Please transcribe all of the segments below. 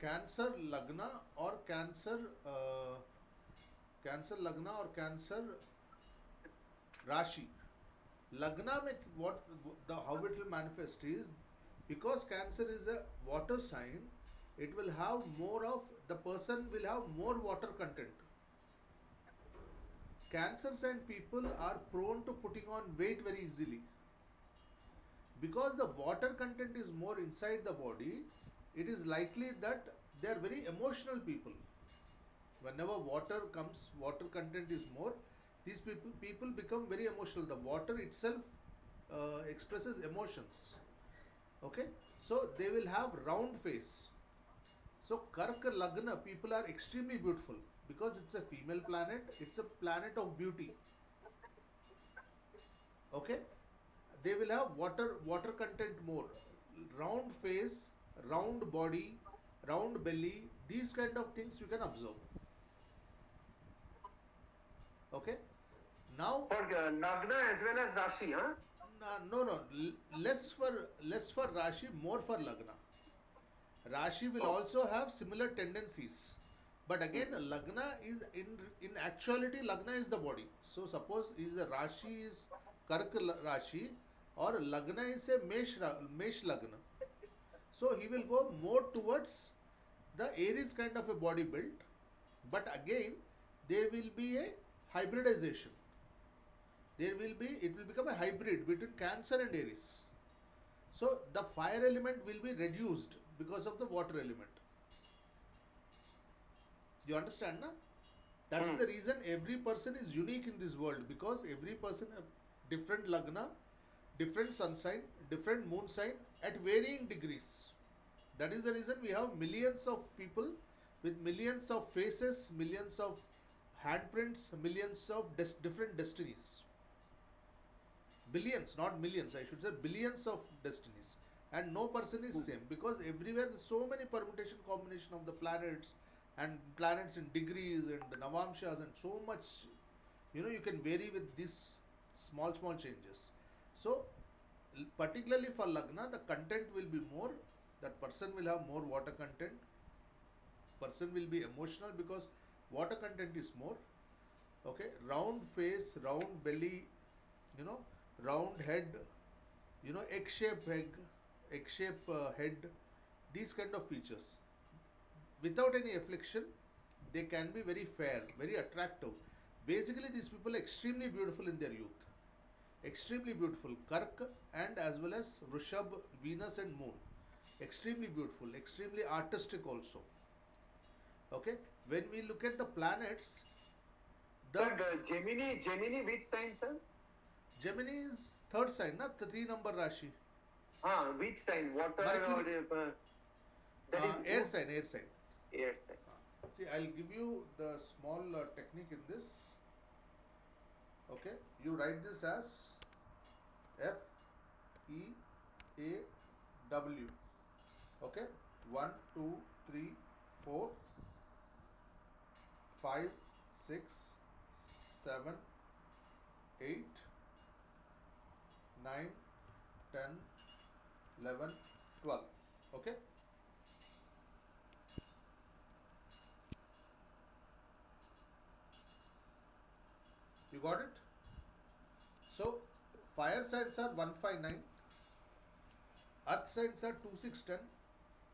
Cancer Lagna or Cancer Lagna or Cancer Rashi. Lagna mein what the how it will manifest is, because Cancer is a water sign, it will have more of, the person will have more water content. Cancer sign people are prone to putting on weight very easily. Because the water content is more inside the body, it is likely that they are very emotional people. Whenever water comes, water content is more, these people become very emotional. The water itself expresses emotions. Okay, so they will have round face. So Kark Lagna people are extremely beautiful because it's a female planet, it's a planet of beauty. Okay, they will have water content more, round face, round body, round belly, these kind of things you can observe. Okay, now For Lagna as well as Rashi, huh? no, less for Rashi, more for Lagna. Rashi will Oh. also have similar tendencies, but again Lagna is in actuality, Lagna is the body. So suppose is a Rashi is Kark Rashi, or Lagna is a Mesh Lagna. So he will go more towards the Aries kind of a body build, but again there will be a hybridization. It will become a hybrid between Cancer and Aries. So the fire element will be reduced because of the water element. You understand, na? That's the reason every person is unique in this world, because every person have different lagna, different sun sign, different moon sign at varying degrees. That is the reason we have millions of people with millions of faces, millions of handprints, millions of different destinies. Billions, not millions, I should say billions of destinies. And no person is same, because everywhere there's so many permutation combination of the planets, and planets in degrees and the Navamshas and so much, you can vary with these small changes. So particularly for Lagna, the content will be more, that person will have more water content, person will be emotional because water content is more. Okay, round face, round belly, you know round head, egg shape head, these kind of features. Without any affliction, they can be very fair, very attractive. Basically these people are extremely beautiful in their youth, extremely beautiful. Kark and as well as Rishabh, Venus and Moon, extremely beautiful, extremely artistic also. Okay, when we look at the planets, the Sir, Gemini which sign, sir? Gemini is third sign, na, 3 number Rashi. Which sign? Water or Mercury, that is air sign, air sign. air sign. See, I'll give you the small technique in this. Okay, you write this as FEAW. Okay, 1, 2, 3, 4, 5, 6, 7, 8, 9, 10, 11, 12. Okay, you got it? So fire signs are 159, earth signs are 2610,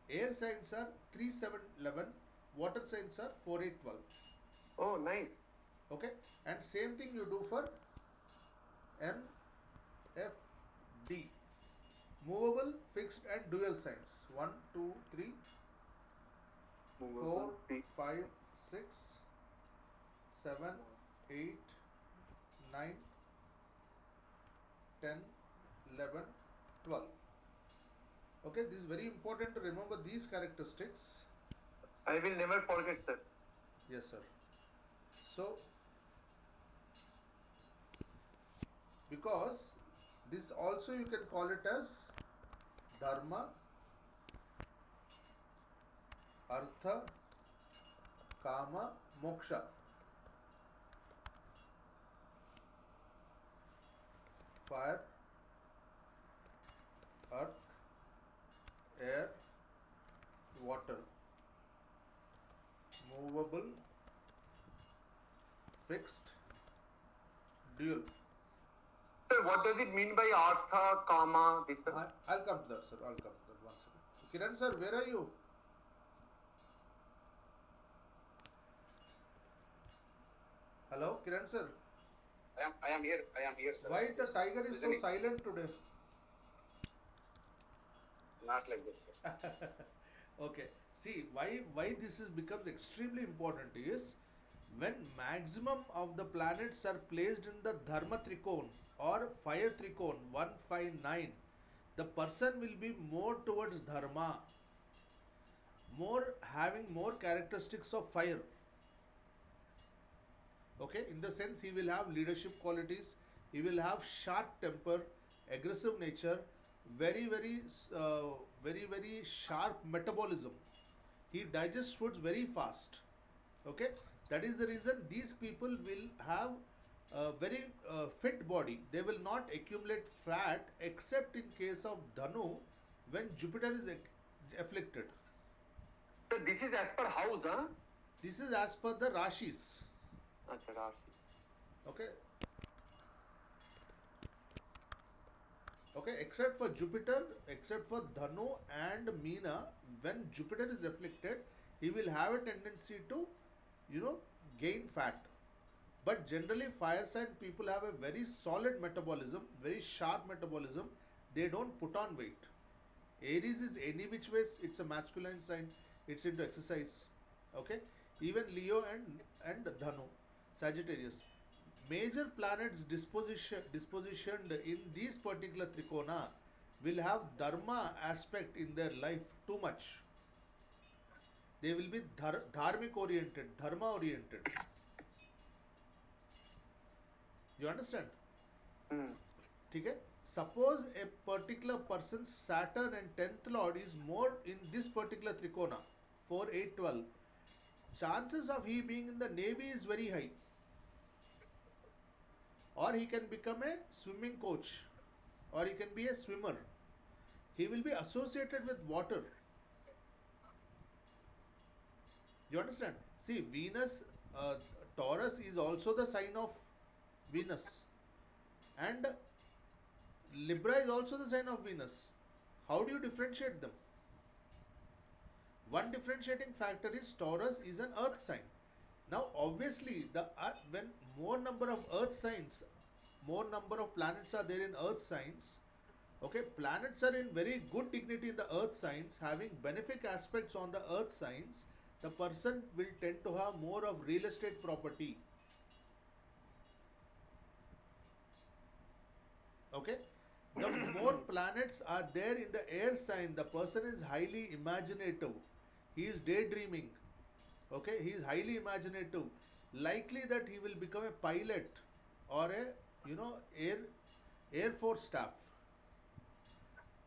air signs are 3711, water signs are 4812. Oh, nice. Okay, and same thing you do for MFD, movable, fixed and dual signs. 1, 2, 3, 4, 5, 6, 7, 8, 9, 10, 11, 12. Okay, this is very important to remember these characteristics. I will never forget, sir. Yes, sir. So because this also you can call it as dharma, artha, kama, moksha. Fire, earth, air, water. movable, fixed, dual. Sir, what does it mean by artha, kama, this? Sir? I'll come to that, sir. I'll come to that. One second. Kiran, sir, where are you? Hello, Kiran, sir. I am here. Sir. Why the tiger is so silent today? Not like this, sir. Okay. See, why this is becomes extremely important is when maximum of the planets are placed in the dharma trikon or fire trikon 159, the person will be more towards dharma, more having more characteristics of fire. Okay, in the sense he will have leadership qualities, he will have sharp temper, aggressive nature, very sharp metabolism. He digests foods very fast. Okay, that is the reason these people will have a very fit body. They will not accumulate fat except in case of Dhanu when Jupiter is afflicted. So this is as per house, huh? This is as per the Rashis. Acha, Rashi. Okay. Okay, except for Jupiter, except for Dhanu and Meena, when Jupiter is afflicted, he will have a tendency to, gain fat. But generally, fire sign people have a very solid metabolism, very sharp metabolism. They don't put on weight. Aries is any which ways, it's a masculine sign. It's into exercise. Okay, even Leo and Dhanu, Sagittarius. Major planets dispositioned in these particular trikona will have dharma aspect in their life too much. They will be dharmic oriented, dharma oriented. You understand? ठीक है? Suppose a particular person's Saturn and 10th lord is more in this particular trikona, 4, 8, 12. Chances of he being in the navy is very high. Or he can become a swimming coach, or he can be a swimmer. He will be associated with water. You understand? See, Venus, Taurus is also the sign of Venus, and Libra is also the sign of Venus. How do you differentiate them? One differentiating factor is Taurus is an earth sign. Now, obviously, when more number of earth signs, more number of planets are there in earth signs, okay, planets are in very good dignity in the earth signs, having benefic aspects on the earth signs, the person will tend to have more of real estate property. Okay, the more planets are there in the air sign, the person is highly imaginative. He is daydreaming. Okay, he is highly imaginative. Likely that he will become a pilot or a air force staff.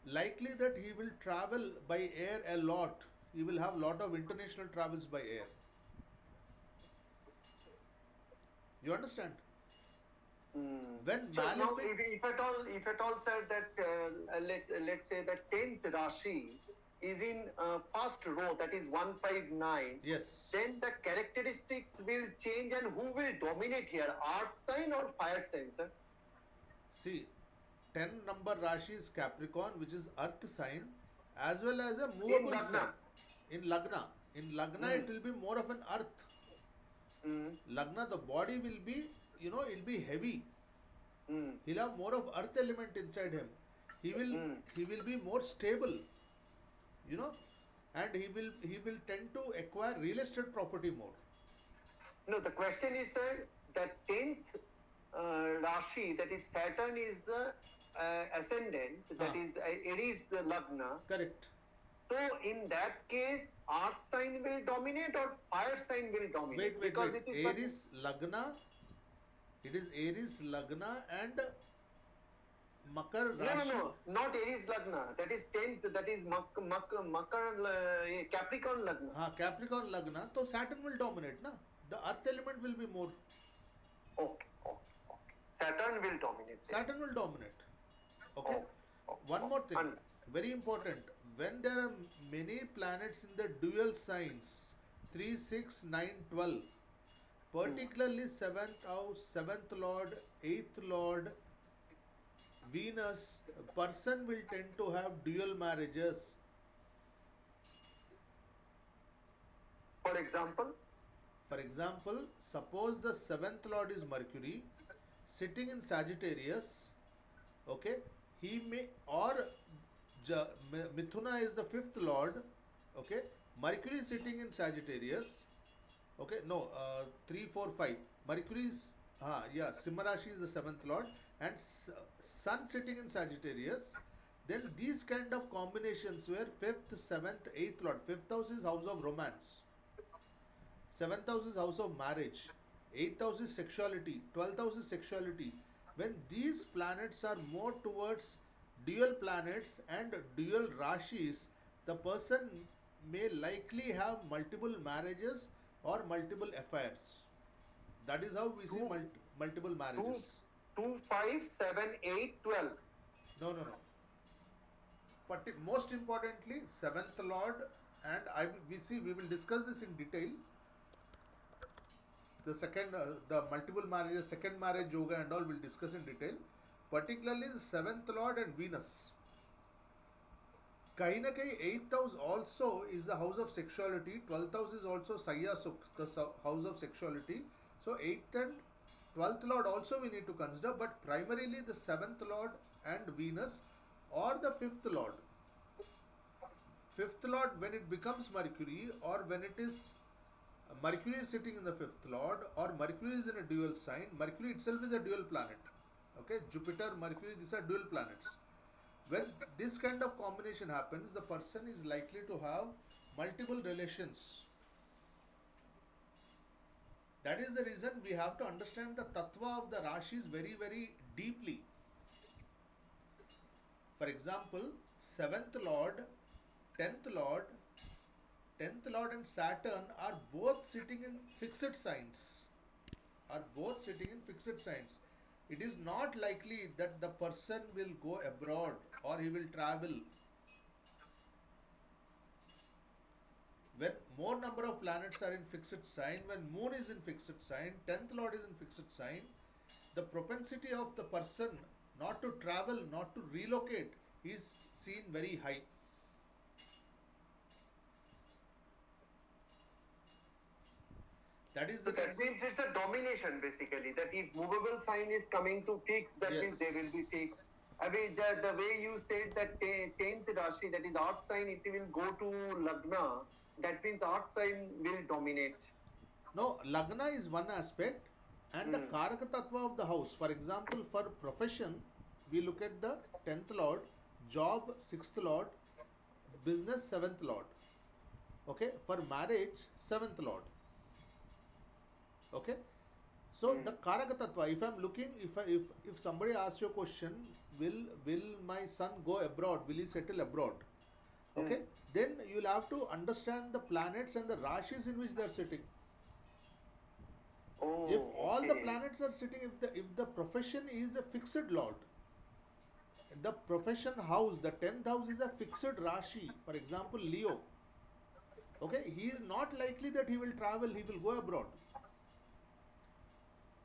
Likely that he will travel by air a lot. He will have lot of international travels by air. You understand? When So now, malefic, if at all, sir, that let's say that 10th Rashi is in first row, that is 159. yes, Then the characteristics will change, and who will dominate here? Earth sign or fire sign, sir? see, 10 number Rashi is Capricorn, which is earth sign, as well as a movable Lagna. sign. In Lagna, it will be more of an earth. Lagna, the body will be, it'll be heavy. He'll have more of earth element inside him. He will be more stable, and he will tend to acquire real estate property more. No, the question is, sir, that 10th Rashi, that is Saturn, is the ascendant, that is Aries Lagna. Correct. So in that case, earth sign will dominate or fire sign will dominate? Wait. Because it is Aries Lagna. It is Aries Lagna and Makar Rashi. No, not Aries Lagna. That is 10th, that is Capricorn Lagna. Capricorn Lagna. So Saturn will dominate, na? The earth element will be more. Okay. Saturn will dominate. Saturn will dominate. Okay. Okay. One more thing, And- very important. When there are many planets in the dual signs, 3, 6, 9, 12. Particularly 7th house, 7th lord, 8th lord, Venus, a person will tend to have dual marriages. For example, For example, suppose the 7th lord is Mercury sitting in Sagittarius, okay, he may, or Mithuna is the 5th lord, okay, Mercury sitting in Sagittarius, okay, no, 3, 4, 5. Mercury is, yeah, Simharashi is the 7th lord, and Sun sitting in Sagittarius. Then these kind of combinations where 5th, 7th, 8th lord, 5th house is house of romance, 7th house is house of marriage, 8th house is sexuality, 12th house is sexuality. When these planets are more towards dual planets and dual rashis, the person may likely have multiple marriages or multiple affairs. That is how we see multiple two, marriages. 2, 5, 7, 8, 12. No, no, no. But most importantly, 7th lord, and we will discuss this in detail. The second, the multiple marriages, second marriage yoga and all we'll discuss in detail. Particularly the 7th lord and Venus. Kahi na kahi 8th house also is the house of sexuality. 12th house is also Saya Sukh, the house of sexuality. So 8th and 12th lord also we need to consider, but primarily the 7th lord and Venus, or the 5th lord. 5th lord, when it becomes Mercury, or when it is Mercury is sitting in the 5th lord, or Mercury is in a dual sign. Mercury itself is a dual planet. Okay, Jupiter, Mercury, these are dual planets. When this kind of combination happens, the person is likely to have multiple relations. That is the reason we have to understand the tattva of the Rashis very, very deeply. For example, 7th lord, 10th lord, 10th lord and Saturn are both sitting in fixed signs. It is not likely that the person will go abroad or he will travel. When more number of planets are in fixed sign, when moon is in fixed sign, 10th lord is in fixed sign, the propensity of the person not to travel, not to relocate is seen very high. That is the So that reason. means it's a domination basically. That if movable sign is coming to fixed, that means they will be fixed. I mean, the way you said that 10th Rashi, that is earth sign, it will go to Lagna, that means earth sign will dominate. No, Lagna is one aspect, and the Karaka Tattva of the house. For example, for profession, we look at the 10th lord, job 6th lord, business 7th lord. Okay, for marriage 7th lord. Okay, so the Karaka Tattva, if I'm looking, if somebody asks you a question, will my son go abroad, will he settle abroad? Okay, then you'll have to understand the planets and the rashis in which they are sitting. Oh, If all the okay. planets are sitting, if the profession is a fixed lord, the profession house, the 10th house is a fixed rashi, for example Leo, okay, he is not likely that he will travel, he will go abroad.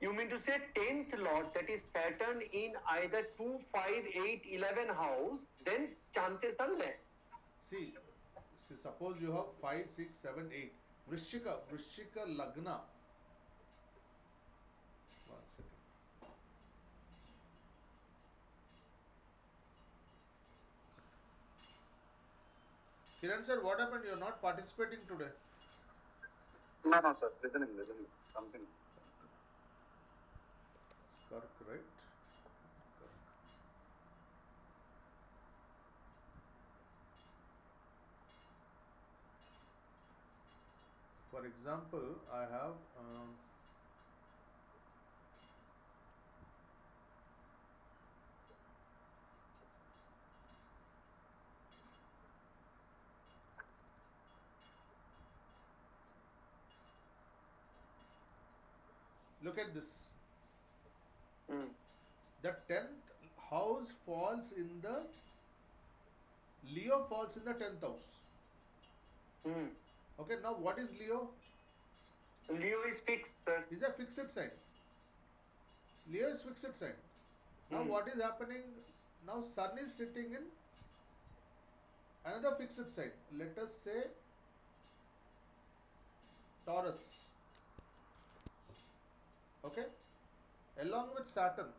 You mean to say 10th lord, that is Saturn in either 2, 5, 8, 11 house, then chances are less. See, suppose you have 5, 6, 7, 8. Vrishika Lagna. One second. Kiran sir, what happened? You're not participating today. No, sir. Listening. Something. Correct. For example, I have look at this. The 10th house falls in the Leo falls in the 10th house. Okay, now what is Leo? Leo is fixed, sir. Is a fixed sign. Leo is fixed sign. Now what is happening? Now Sun is sitting in another fixed sign. Let us say Taurus. Okay, along with Saturn.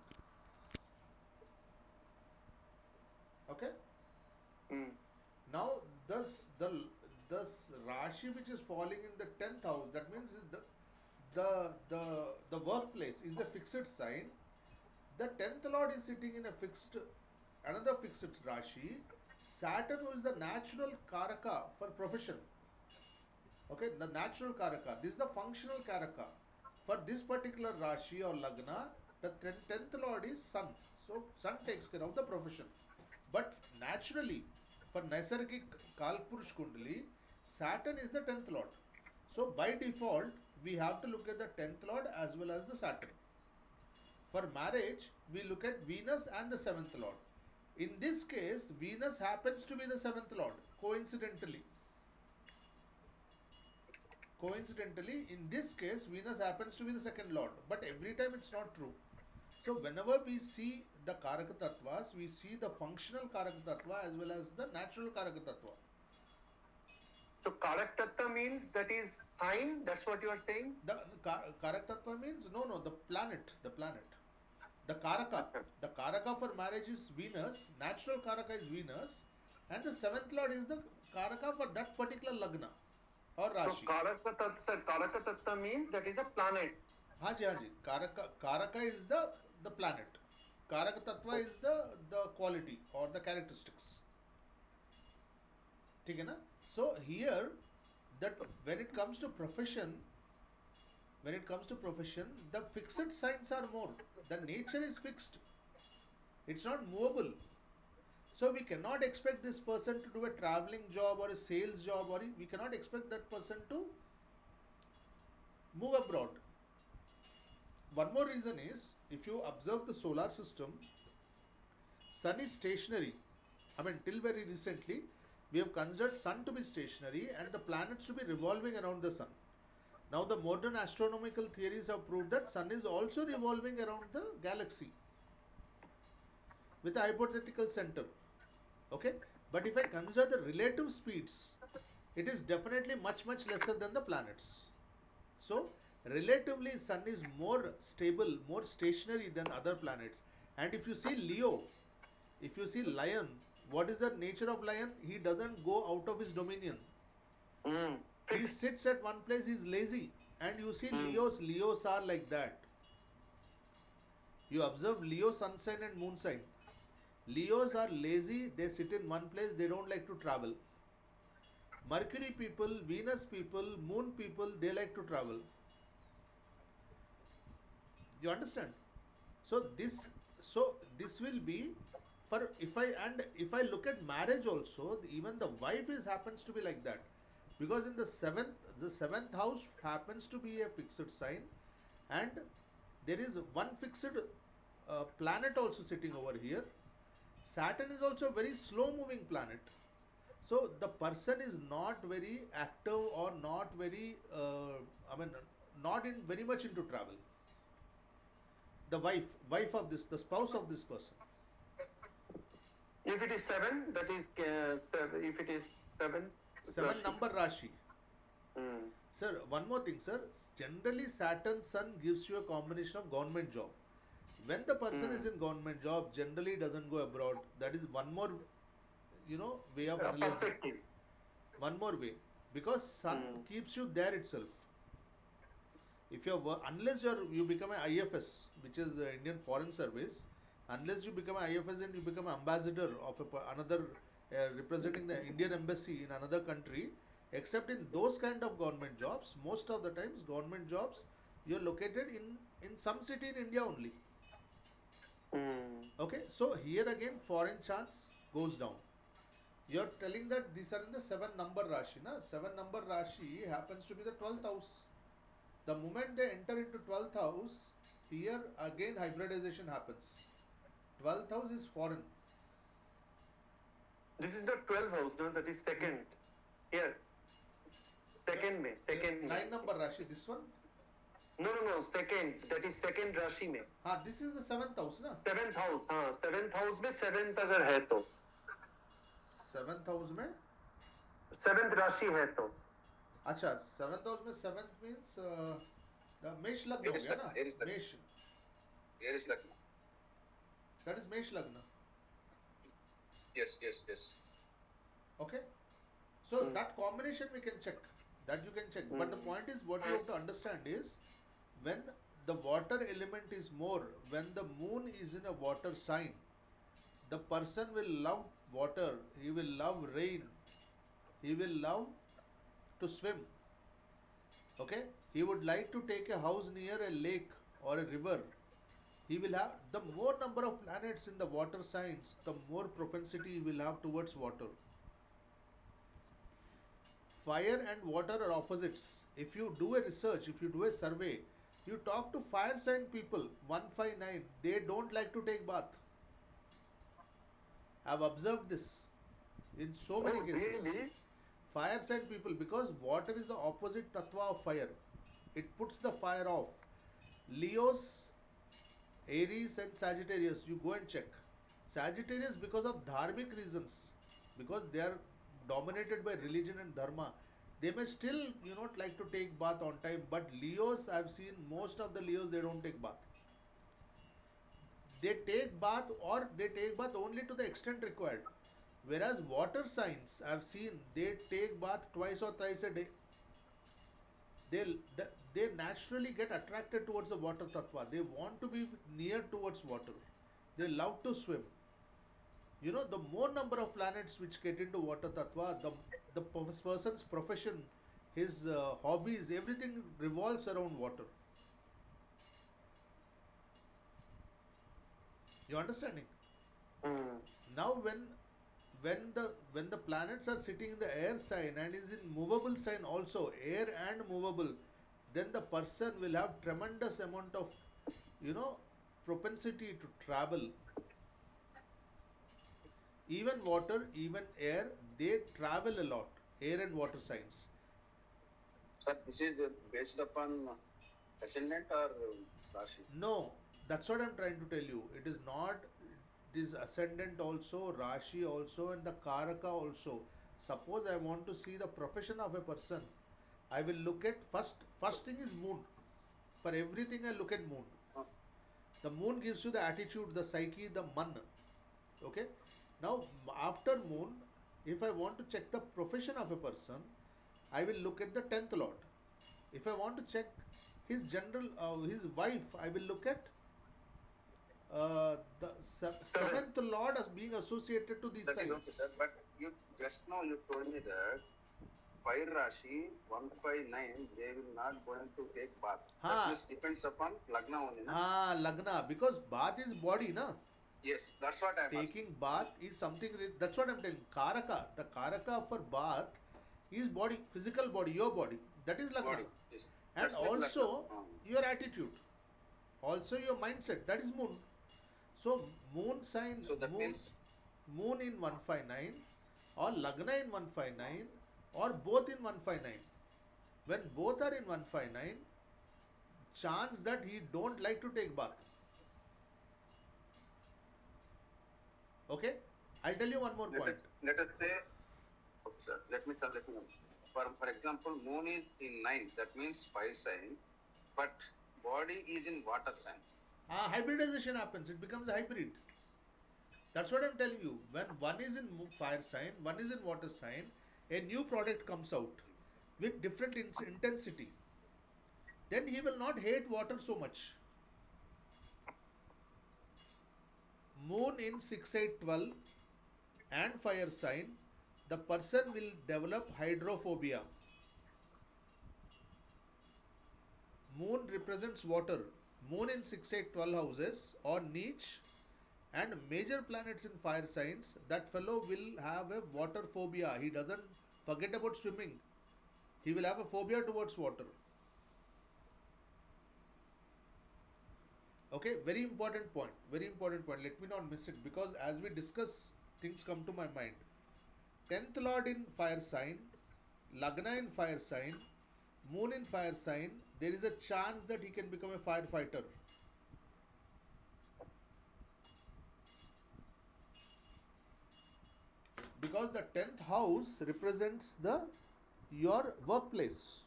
Okay. Now the Rashi which is falling in the 10th house, that means the workplace is the fixed sign. The 10th lord is sitting in a fixed, another fixed Rashi. Saturn, who is the natural karaka for profession. Okay, the natural karaka. This is the functional karaka. For this particular Rashi or Lagna, the 10th lord is Sun. So Sun takes care of the profession. But naturally, for Naisargik Kalpurush Kundali, Saturn is the 10th lord. So by default, we have to look at the 10th lord as well as the Saturn. For marriage, we look at Venus and the 7th lord. In this case, Venus happens to be the 7th lord, coincidentally. Coincidentally, in this case, Venus happens to be the second lord, but every time it's not true. So whenever we see the Karaka Tattvas, we see the functional Karaka Tattva as well as the natural Karaka Tattva. So Karak Tattva means that is sign, that's what you are saying? The Karaka Tattva means, no, the planet. The Karaka for marriage is Venus, natural Karaka is Venus, and the 7th lord is the Karaka for that particular Lagna or Rashi. So Karaka Tattva means that is a planet. Haji. Karaka is the planet. Karaka Tattva is the quality or the characteristics. ठीक है ना? So here, that when it comes to profession, the fixed signs are more. The nature is fixed. It's not movable. So we cannot expect this person to do a traveling job or a sales job, or we cannot expect that person to move abroad. One more reason is, if you observe the solar system, Sun is stationary. I mean, till very recently, we have considered Sun to be stationary and the planets to be revolving around the Sun. Now the modern astronomical theories have proved that Sun is also revolving around the galaxy with a hypothetical center. Okay, but if I consider the relative speeds, it is definitely much lesser than the planets. So relatively Sun is more stable, more stationary than other planets. And if you see Leo, if you see Lion, what is the nature of Lion? He doesn't go out of his dominion. He sits at one place, he's lazy. And you see Leos are like that. You observe Leo sun sign and moon sign. Leos are lazy, they sit in one place, they don't like to travel. Mercury people, Venus people, moon people, they like to travel. You understand? So this will be for, if I look at marriage also, even the wife happens to be like that, because in the seventh house happens to be a fixed sign, and there is one fixed planet also sitting over here. Saturn is also a very slow moving planet. So the person is not very active or not very, not in very much into travel. The wife of this, the spouse of this person. If it is 7, that is, if it is 7. 7 number Rashi. Sir, one more thing, sir. Generally, Saturn Sun gives you a combination of government job. When the person is in government job, generally doesn't go abroad. That is one more, way of analyzing. One more way. Because Sun keeps you there itself. If unless you become an IFS, which is the Indian Foreign Service, unless you become an IFS and you become an ambassador of another, representing the Indian embassy in another country, except in those kind of government jobs, most of the times government jobs, you're located in some city in India only. Okay, so here again foreign chance goes down. You're telling that these are in the 7 number Rashi. 7 number Rashi happens to be the 12th house. The moment they enter into 12th house, here again hybridization happens. 12th house is foreign. This is the 12th house, no? That is second. Here. Second May. Second May. 9 number Rashi, this one? No. Second. That is second Rashi में. हाँ, this is the 7th house ना? 7th house. हाँ, 7th house में 7th अगर है तो. 7th house में? 7th राशि है तो. अच्छा, 7th house में 7th means मेष लग्न हो गया ना? मेष. Aries Lagna. That is मेष लग्न. Yes. Okay? So that combination we can check. That you can check. But the point is, what you have to understand is, when the water element is more, when the moon is in a water sign, the person will love water, he will love rain, he will love to swim. Okay? He would like to take a house near a lake or a river. He will have, the more number of planets in the water signs, the more propensity he will have towards water. Fire and water are opposites. If you do a research, if you do a survey, you talk to fire sign people, 159, they don't like to take bath. I've observed this in so many cases. Really? Fire sign people, because water is the opposite tattva of fire. It puts the fire off. Leos, Aries and Sagittarius, you go and check. Sagittarius, because of dharmic reasons, because they are dominated by religion and dharma, they may still not like to take bath on time. But Leos, I've seen most of the Leos, they don't take bath. They take bath, or they take bath only to the extent required. Whereas water signs, I've seen, they take bath twice or thrice a day. They naturally get attracted towards the water tattva. They want to be near towards water. They love to swim. The more number of planets which get into water tattva, the person's profession, his hobbies, everything revolves around water. You understanding? Now when the planets are sitting in the air sign and is in movable sign also, air and movable, then the person will have tremendous amount of propensity to travel. Even water, even air, they travel a lot. Air and water signs. Sir, this is based upon ascendant or Rashi? No, that's what I'm trying to tell you. It is not. It is ascendant also, Rashi also, and the Karaka also. Suppose I want to see the profession of a person, I will look at first thing is moon. For everything I look at moon. The moon gives you the attitude, the psyche, the man. Okay? Now, after moon, if I want to check the profession of a person, I will look at the 10th lord. If I want to check his his wife, I will look at the 7th lord as being associated to these That signs. is okay, sir. But you just now you told me that Fire Rashi 159, they will not going to take bath. That just depends upon Lagna only. Na? Lagna, because bath is body, na? Yes, that's what I'm asking. Taking bath is something, that's what I'm telling. Karaka, the Karaka for bath is body, physical body, your body. That is Lagna. Body, yes. And That's what also Lagna. your attitude, also your mindset, that is moon. So moon sign, So that means moon in 159 or Lagna in 159 or both in 159. When both are in 159, chance that he don't like to take bath. Okay? I'll tell you one more point. Let us say, okay, sir, let me know. For example, moon is in 9, that means fire sign, but body is in water sign. Hybridization happens, it becomes a hybrid. That's what I'm telling you. When one is in fire sign, one is in water sign, a new product comes out with different intensity. Then he will not hate water so much. Moon in 6-8-12 and fire sign, the person will develop hydrophobia. Moon represents water. Moon in 6-8-12 houses or niche and major planets in fire signs, that fellow will have a water phobia. He doesn't forget about swimming. He will have a phobia towards water. Okay, very important point. Very important point. Let me not miss it, because as we discuss, things come to my mind. 10th lord in fire sign, Lagna in fire sign, moon in fire sign, there is a chance that he can become a firefighter. Because the 10th house represents the your workplace.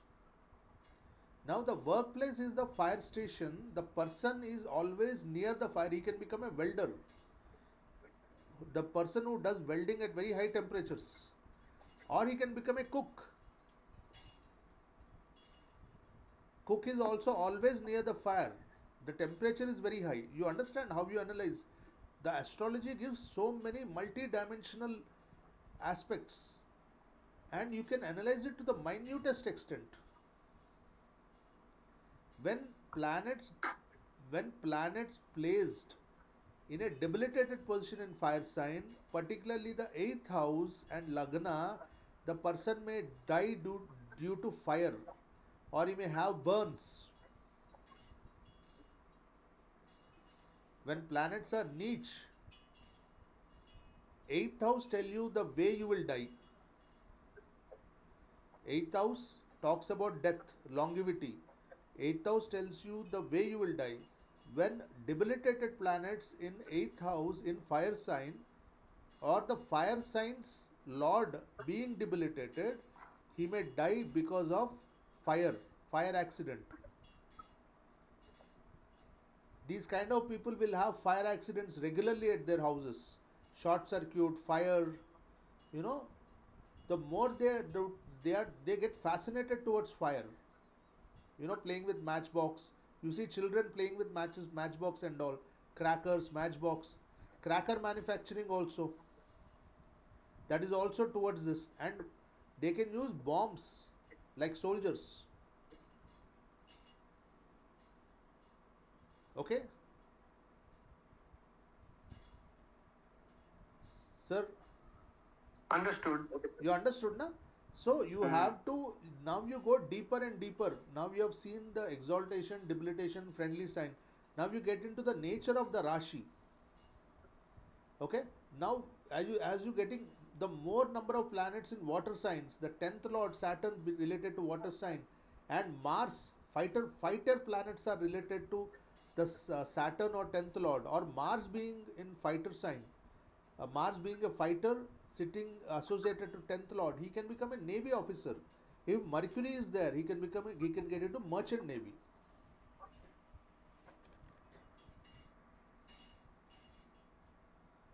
Now the workplace is the fire station. The person is always near the fire. He can become a welder. The person who does welding at very high temperatures. Or he can become a cook. Cook is also always near the fire. The temperature is very high. You understand how you analyze. The astrology gives so many multi-dimensional aspects. And you can analyze it to the minutest extent. When planets placed in a debilitated position in fire sign, particularly the 8th house and Lagna, the person may die due to fire, or he may have burns. When planets are niche, 8th house tell you the way you will die. 8th house talks about death, longevity. 8th house tells you the way you will die. When debilitated planets in 8th house in fire sign, or the fire signs lord being debilitated, he may die because of fire accident. These kind of people will have fire accidents regularly at their houses. Short circuit, fire, the more they get fascinated towards fire. Playing with matchbox. You see children playing with matchbox and all. Crackers, matchbox. Cracker manufacturing also. That is also towards this. And they can use bombs like soldiers. Okay? Sir? Understood. You understood, na? So you have to, now you go deeper and deeper. Now you have seen the exaltation, debilitation, friendly sign. Now you get into the nature of the Rashi. Okay? Now as you getting the more number of planets in water signs, the 10th lord Saturn related to water sign, and Mars, fighter planets are related to the Saturn or 10th lord, or Mars being in fighter sign. Mars being a fighter sitting associated to 10th lord, he can become a navy officer. If Mercury is there, he can get into merchant navy.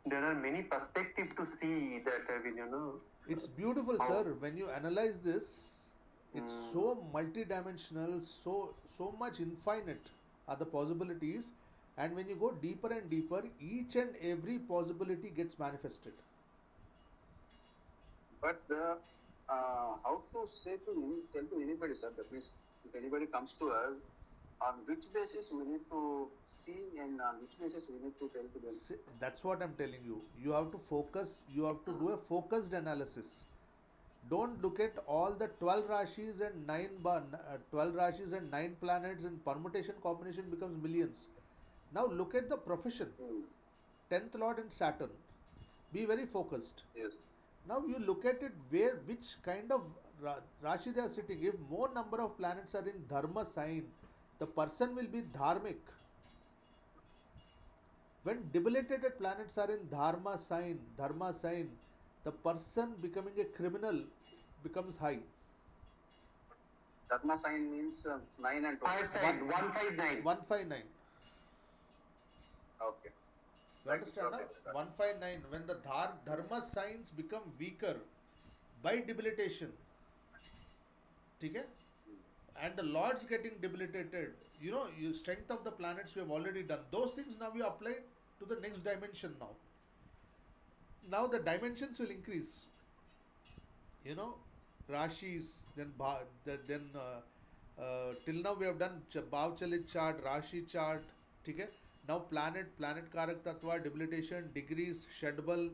There are many perspectives to see that, It's beautiful, sir. When you analyze this, it's so multidimensional, so much infinite are the possibilities. And when you go deeper and deeper, each and every possibility gets manifested. But how to tell to anybody, sir, that means if anybody comes to us, on which basis we need to see and on which basis we need to tell to them? That's what I'm telling you. You have to focus, you have to do a focused analysis. Don't look at all the 12 rashis and 9 planets, and permutation combination becomes millions. Now look at the profession. 10th lord and Saturn. Be very focused. Yes. Now you look at it which kind of Rashi they are sitting. If more number of planets are in Dharma sign, the person will be dharmic. When debilitated planets are in Dharma sign, the person becoming a criminal becomes high. Dharma sign means 9 and 12. 159. 159. Okay. You understand? Okay. 159. When the Dharma signs become weaker by debilitation, okay? And the lords getting debilitated, strength of the planets we have already done. Those things now we apply to the next dimension now. Now the dimensions will increase. Rashis, then till now we have done Bhav Chalit chart, Rashi chart, okay? Now planet Karak Tattva, debilitation, degrees, Shadbal.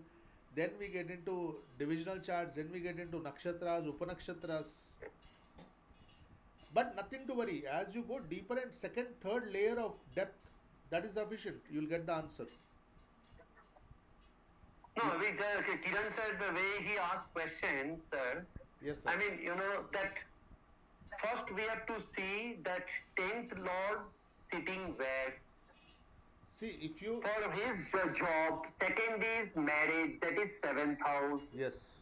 Then we get into divisional charts, then we get into Nakshatras, Upanakshatras. But nothing to worry. As you go deeper and second, third layer of depth, that is sufficient. You'll get the answer. No, Kiran said the way he asked questions, sir, Yes, sir. I mean, that first we have to see that 10th Lord sitting where See, if you for his job. Second is marriage, that is 7th house. yes,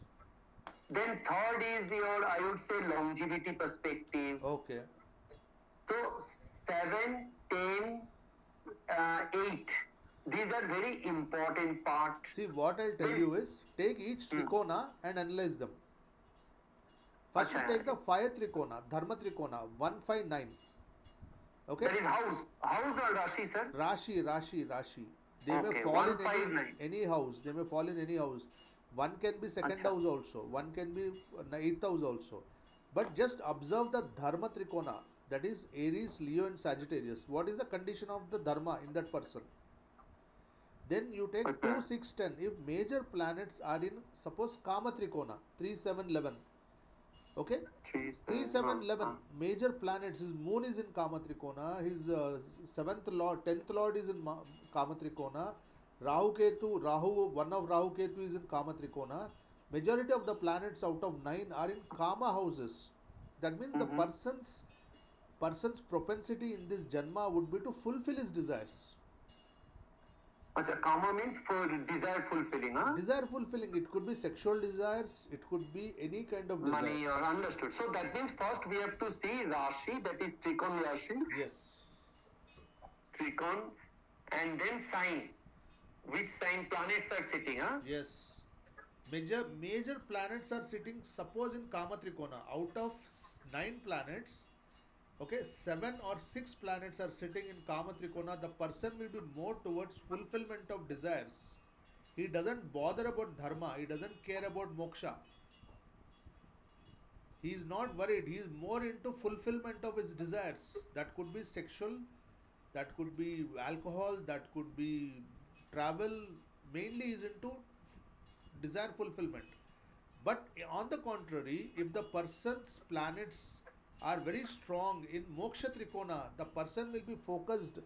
Then third is your, I would say, longevity perspective. okay. So 7, 10, 8. These are very important parts. See, what I'll tell Then, you is take each trikona and analyze them. First, you Acha, take the fire trikona, dharma trikona, 159. Okay? that is house or Rashi, sir? Rashi. They may Okay, fall in 159. any house. They may fall in any house. One can be second Acha. house also. One can be eighth house also. But just observe the dharma trikona. That is Aries, Leo, and Sagittarius. What is the condition of the dharma in that person? Then you take Okay. 2, 6, 10. If major planets are in, suppose Kama Trikona, 3, 7, 11. Okay? 3, 7, 11. Major planets, his moon is in Kama Trikona, his 7th lord, 10th lord is in Kama Trikona, one of Rahu Ketu is in Kama Trikona. Majority of the planets out of 9 are in Kama houses. That means the person's propensity in this Janma would be to fulfill his desires. Acha, karma means for desire fulfilling, huh? Desire fulfilling, it could be sexual desires, it could be any kind of desire. Money or understood. So that means first we have to see Rashi, that is Trikon Rashi, Yes. Trikon, and then sign. Which sign planets are sitting, huh? Yes. Major planets are sitting, suppose in Kama Trikona. Out of 9 planets, okay, 7 or 6 planets are sitting in Kama Trikona. The person will be more towards fulfillment of desires. He doesn't bother about dharma. He doesn't care about moksha. He is not worried. He is more into fulfillment of his desires. That could be sexual, that could be alcohol, that could be travel. Mainly is into desire fulfillment. But on the contrary, if the person's planets are very strong in moksha trikona, the person will be focused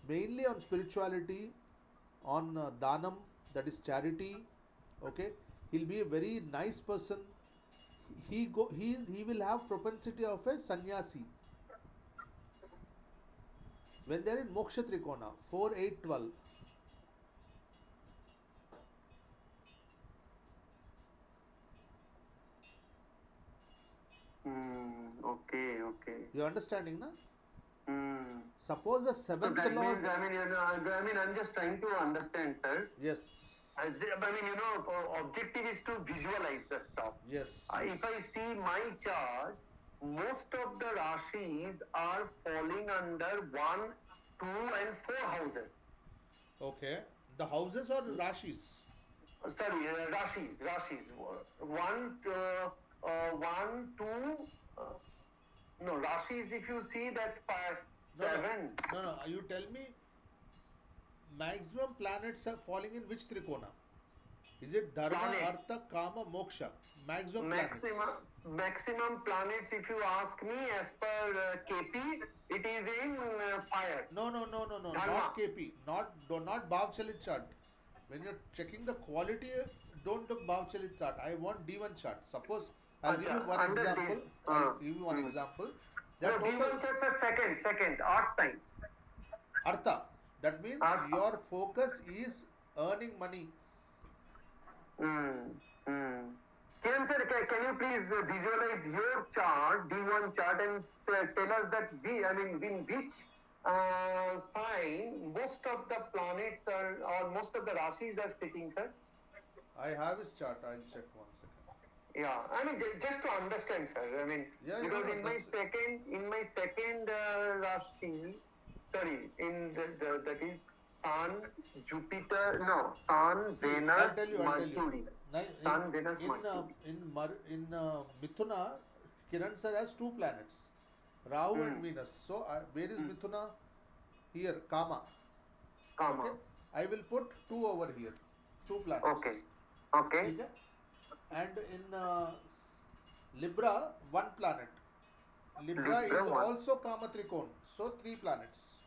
mainly on spirituality, on danam, that is charity. Okay, he'll be a very nice person. He will have propensity of a sannyasi. When they are in moksha trikona, 4, 8, 12. Okay. You understanding, na? Hmm. Suppose the So seventh that lord. means, I'm just trying to understand, sir. Yes. Objective is to visualize the stuff. Yes. If I see my chart, most of the Rashis are falling under 1, 2, and 4 houses. Okay. The houses or Rashis? Sorry, Rashis. 1, 2. No, Rashis, if you see that 7. No. You tell me, maximum planets are falling in which trikona? Is it Dharma, Planet. Artha, Kama, Moksha? Maximum planets. Maximum planets, if you ask me, as per KP, it is in fire. No. Dharma. Not KP. Not Bhavchalit chart. When you're checking the quality, don't look Bhavchalit chart. I want D1 chart. Suppose I'll give you one Under example. this. I'll give you one example. No, That D1 total sets a second, art sign. Artha. That means Artha. your focus is earning money. Kiran sir, can you please visualize your chart, D1 chart, and tell us that in which sign most of the planets are, or most of the Rashis are sitting, sir? I have his chart. I'll check one second. Yeah, just to understand, sir. Because in my second Rashi, sorry, that is Sun, Jupiter, no, Sun, See, Venus, I'll tell you. Mercury. Sun, Venus, Mercury. In Mithuna, Kiran sir has 2 planets, Rahu and Venus. So where is Mithuna? Here, Kama. Okay, I will put 2 over here, 2 planets. Okay. ठीक है? And in Libra, 1 planet. Libra is Libra, 1. also Kama Trikon, so 3 planets.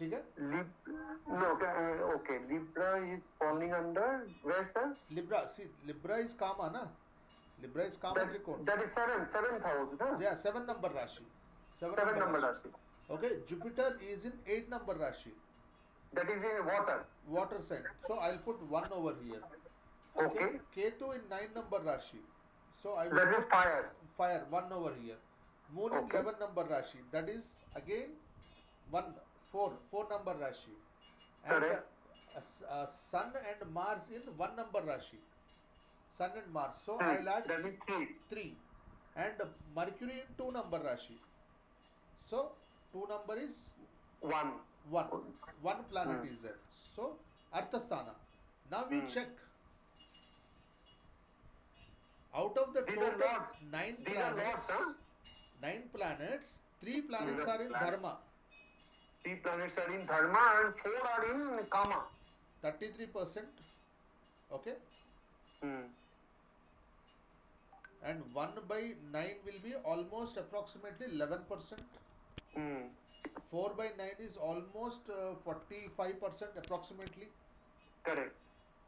ठीक है? Okay. Libra is falling under where, sir? Libra is Kama, na? Libra is Kama Trikona. That is seventh house, no? Yeah, 7 number Rashi. 7 number Rashi. Okay, Jupiter is in 8 number Rashi. That is in water. Water sign. So I'll put 1 over here. Okay. Ketu in 9 number Rashi. So I will That is put fire. fire 1 over here. Moon in 11 number Rashi. That is again 4 number Rashi. And Correct. Sun and Mars in 1 number Rashi. Sun and Mars. So I'll add That is 3. And Mercury in 2 number Rashi. So 2 number is 1. 1. 1 planet is there. So Arthasthana. Now we check. Out of the These total are lords. 9 These are planets, lords, huh? 9 planets, 3 planets These are are in planets. Dharma. 3 planets are in Dharma and 4 are in Kama. 33%. Okay. Hmm. And 1 by 9 will be almost approximately 11%. Hmm. 4 by 9 is almost 45% approximately. Correct.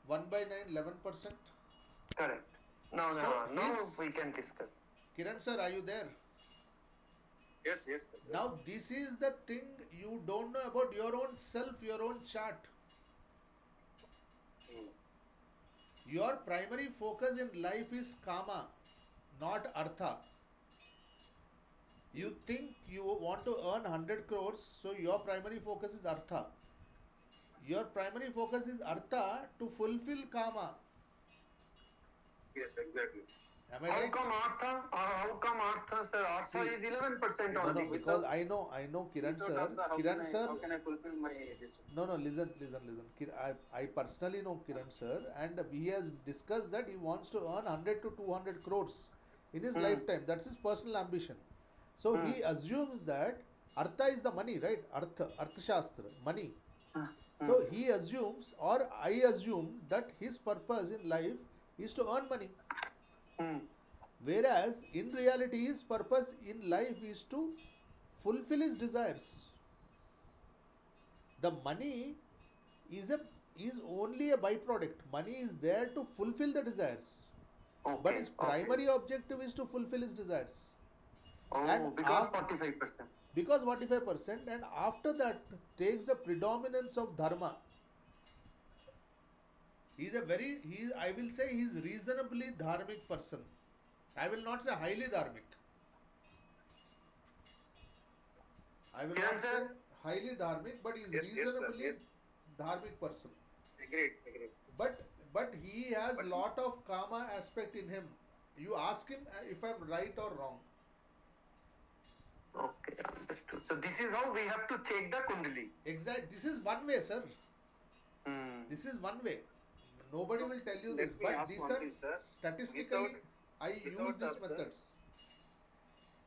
1 by 9, 11%. Correct. Now his- we can discuss. Kiran sir, are you there? Yes, yes. Sir. Now this is the thing you don't know about your own self, your own chart. Hmm. Your primary focus in life is Kama, not Artha. You think you want to earn 100 crores, so your primary focus is Artha. Your primary focus is Artha to fulfill Kama. Yes, exactly. Am I How right? come Artha, sir? Artha See, is 11% No, only. no, because I know, Kiran Without sir. Artha, how Kiran can sir. how can I fulfill my this? No, listen. I personally know Kiran sir, and he has discussed that he wants to earn 100 to 200 crores in his lifetime. That's his personal ambition. So he assumes that Artha is the money, right? Arthashastra, money. So he assumes, or I assume, that his purpose in life is to earn money. Hmm. Whereas in reality, his purpose in life is to fulfill his desires. The money is only a byproduct. Money is there to fulfill the desires. Okay. But his okay. primary objective is to fulfill his desires. Oh, and because af- 45%. Because 45%, and after that takes the predominance of dharma. I will say he's reasonably dharmic person. I will not say highly dharmic. I will Yes, not say sir. highly dharmic, but he's Yes, yes, sir, reasonably yes. dharmic person. Agreed. But he has lot of karma aspect in him. You ask him if I'm right or wrong. Okay, understood. So this is how we have to check the Kundali. Exact. This is one way, sir. Hmm. This is one way. Nobody will tell you Let this, me but ask these one are thing, sir. statistically I use without these Artha- methods.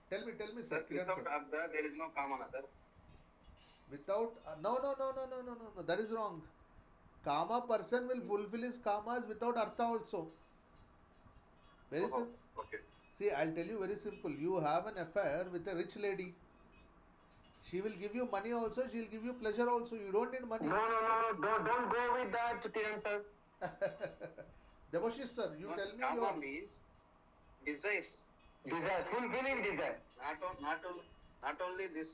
Tell me, Sir, sir. Kiran, without sir. Artha, there is no Kamana, sir. Without no. That is wrong. Kama person will fulfill his kamas without artha also. Very Oh, simple. okay. See, I'll tell you very simple. You have an affair with a rich lady. She will give you money also. She will give you pleasure also. You don't need money. No. Don't go with that, Kiran sir. Devashish sir, you No, tell me Kama your. means desires. Desire, fulfilling desire. Not only this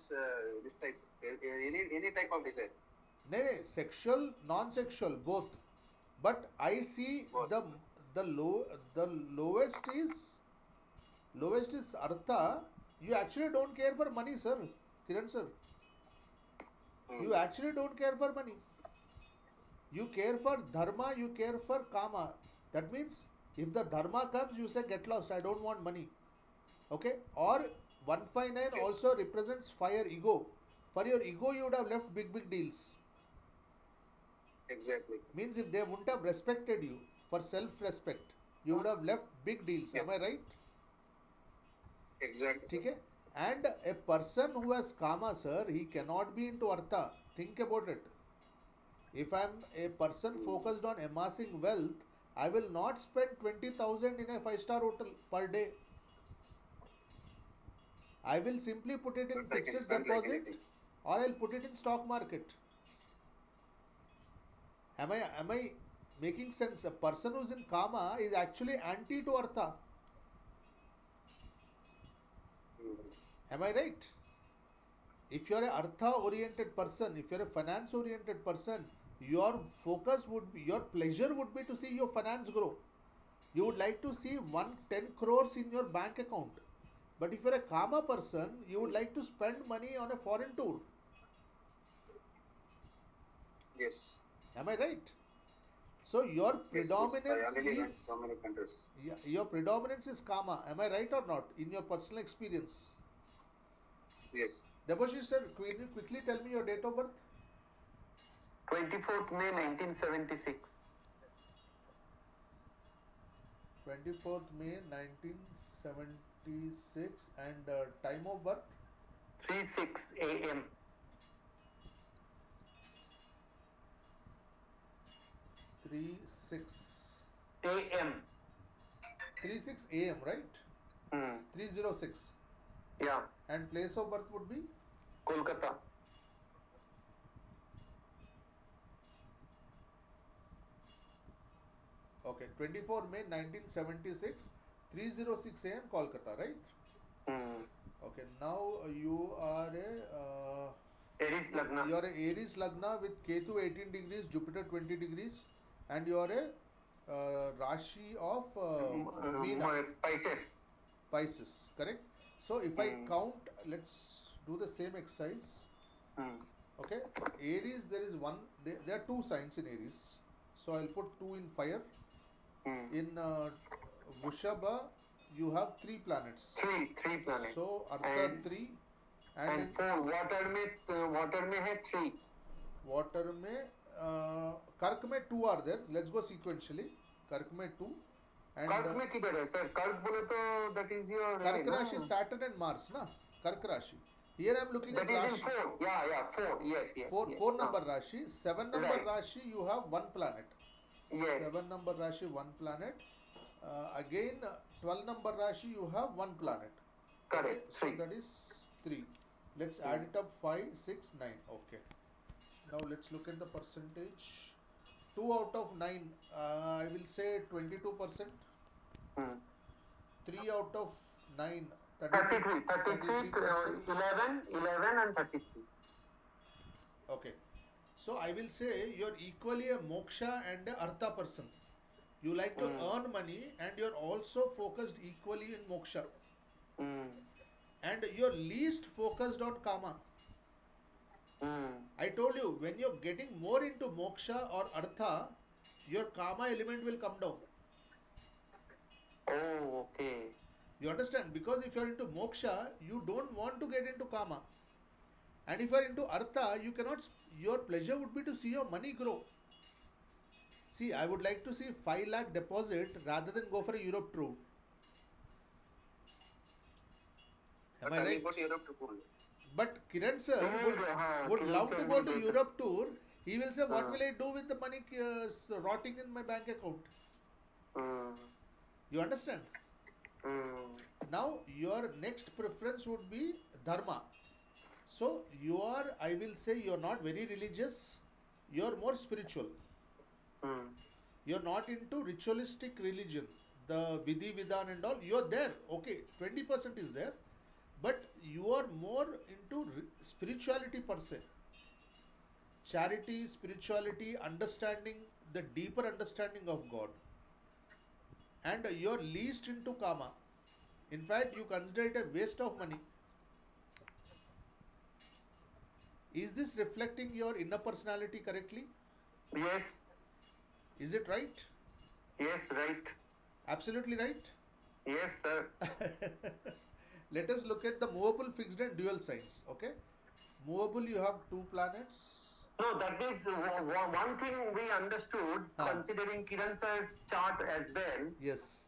type, any type of desire. No, sexual, non-sexual, both. But I see Both. the lowest is artha. You actually don't care for money, sir. Kiran sir. You actually don't care for money. You care for dharma, you care for kama. That means if the dharma comes, you say get lost, I don't want money. Okay? Or 159 also represents fire, ego. For your ego, you would have left big deals. Exactly. Means if they wouldn't have respected you for self-respect, you would have left big deals. Am I right? Exactly. Okay? And a person who has kama, sir, he cannot be into artha. Think about it. If I'm a person focused on amassing wealth, I will not spend 20,000 in a 5-star hotel per day. I will simply put it in But I can fixed spend like deposit, anything. or I'll put it in stock market. Am I making sense? A person who's in kama is actually anti to artha. Am I right? If you are a artha oriented person, if you are a finance oriented person, your focus would be, your pleasure would be to see your finance grow. You would like to see 10 crores in your bank account. But if you are a kama person, you would like to spend money on a foreign tour. Yes. Am I right? So your predominance I already went is, so many countries. your predominance is kama. Am I right or not in your personal experience? Yes. Debashish sir, quickly tell me your date of birth. 24th May 1976. 24th May 1976 and time of birth 3:06 a.m. 36 a.m. 36 a.m. right? 306 Yeah, and place of birth would be Kolkata. okay 24 May 1976 306 a.m. Kolkata, right? Okay, now you are a Aries Lagna. you are a Aries Lagna with Ketu 18 degrees, Jupiter 20 degrees, and you are a Rashi of Meena, Pisces, correct? So if I count, let's do the same exercise. Okay, Aries, there is one, there are two signs in Aries. So I'll put 2 in fire. In Vrishabha, you have 3 planets. Three planets. So Artha 3 and in 4 water में है 3. water में Kark में 2 are there. Let's go sequentially. Kark में 2 and कर्क में किधर है sir? कर्क बोले तो that is your Kark Rashi, Saturn and Mars, na? Kark Rashi. Here I am looking that at is in Rashi. 4. Yeah, 4. Yes. 4 number Rashi, 7 number Right. Rashi, you have 1 planet. Yes. 7 number Rashi, 1 planet. Again, 12 number Rashi, you have 1 planet. Correct. So 3. that is 3. Let's add it up 5, 6, 9. Okay. Now let's look at the percentage. 2 out of 9, I will say 22%. 3 out of 9, 33, 33%. 11 and 33. Okay. So I will say you're equally a moksha and a artha person. You like to earn money and you're also focused equally in moksha. And you're least focused on kama. I told you, when you're getting more into moksha or artha, your kama element will come down. Oh, okay. You understand? Because if you're into moksha, you don't want to get into kama. And if you're into artha, you cannot, your pleasure would be to see your money grow. See, I would like to see 5 lakh deposit rather than go for a Europe tour. Am But I I will right? go to Europe to Poland. But Kiran sir would Kiran love sir to will go to do Europe tour. He will say, what will I do with the money rotting in my bank account? You understand? Now, your next preference would be dharma. So, you are, I will say, you are not very religious. You are more spiritual. You are not into ritualistic religion. The Vidhi, Vidhan and all. You are there. Okay, 20% is there. But you are more into spirituality per se. Charity, spirituality, understanding, the deeper understanding of God. And you are least into kama. In fact, you consider it a waste of money. Is this reflecting your inner personality correctly? Yes. Is it right? Yes, right. Absolutely right? Yes, sir. Let us look at the movable, fixed and dual signs. Okay? Movable, you have 2 planets. No, that is one thing we understood, considering Kiran sir's chart as well. Yes.